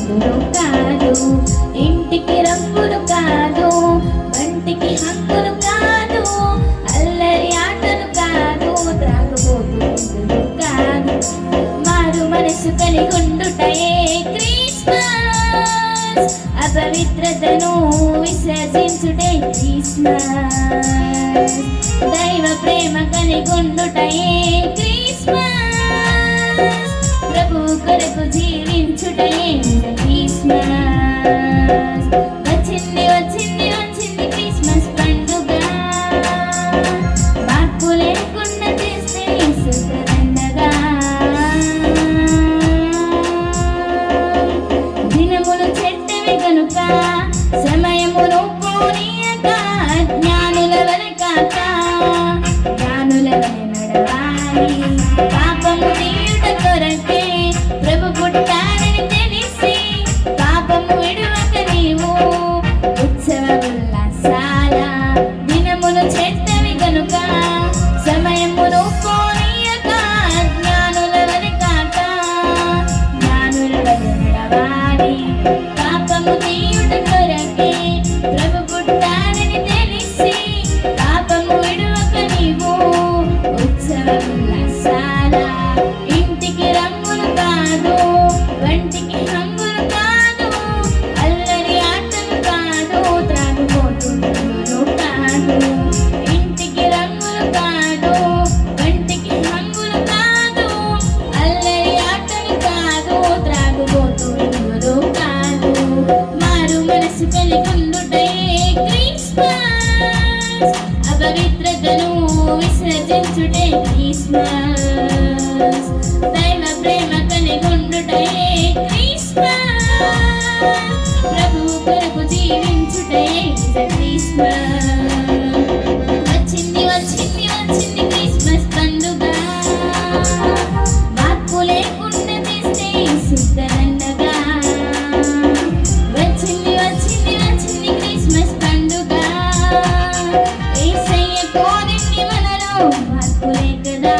రంగులు కాదు, ఇంటికి రంగులు కాదు, వంటికి హక్కులు కాదు, అల్లరి ఆటలు కాదు, త్రాగుబోతులు కాదు, మారు మనసు కలిగుండుటయే క్రిస్మస్, అపవిత్రతను విసర్జించుటే క్రిస్మస్, దైవ ప్రేమ కలిగుండుటయే క్రిస్మస్, ప్రభు కొరకు జీవించుటయే క్రిస్మస్. వచ్చింది వచ్చింది వచ్చింది క్రిస్మస్ పండుగ, మార్పు లేకుండా చేస్తే సుఖదండగా, దినములు చెడ్డవి కనుక సమయమును పోనీయక, జ్ఞానుల వలె కాక జ్ఞానుల వలె నడవాలి, పాపము తీయుట కొరకే ప్రభు పుట్టాడని తెలిసి, పాపము విడువక నీవు ఉత్సవ ఉల్లాసాల, దినములు చెడ్డవి కనుక సమయమును పోనీయక, జ్ఞానుల వలె కాక జ్ఞానుల వలె నడవాలి, పాపము తీయుట కొరకే ప్రభు పుట్టాడని తెలిసి, పాపము విడువక నీవు ఉత్సవ ఉల్లాసాల, ఇంటికి రంగులు కాదు, వంటికి హంగులు కాదు, అల్లరి ఆటలు కాదు, త్రాగుబోతులు కాదు, ఇంటికి రంగులు కాదు, వంటికి హంగులు కాదు, అల్లరి ఆటలు కాదు, త్రాగుబోతులు కాదు, మారు మనసు కలిగుండుటయే క్రిస్మస్, అపవిత్రతను విసర్జించుటే క్రిస్మస్, దైవ ప్రేమ కలిగుండుటయే క్రిస్మస్, ప్రభు కొరకు జీవించుటే క్రిస్మస్. వచ్చింది వచ్చింది వచ్చింది క్రిస్మస్ పండుగ, మార్పు లేకుండా చేస్తే సుఖదండగా, వచ్చింది వచ్చింది వచ్చింది క్రిస్మస్ పండుగ, యేసయ్య కోరింది మనలో మార్పులే కదా.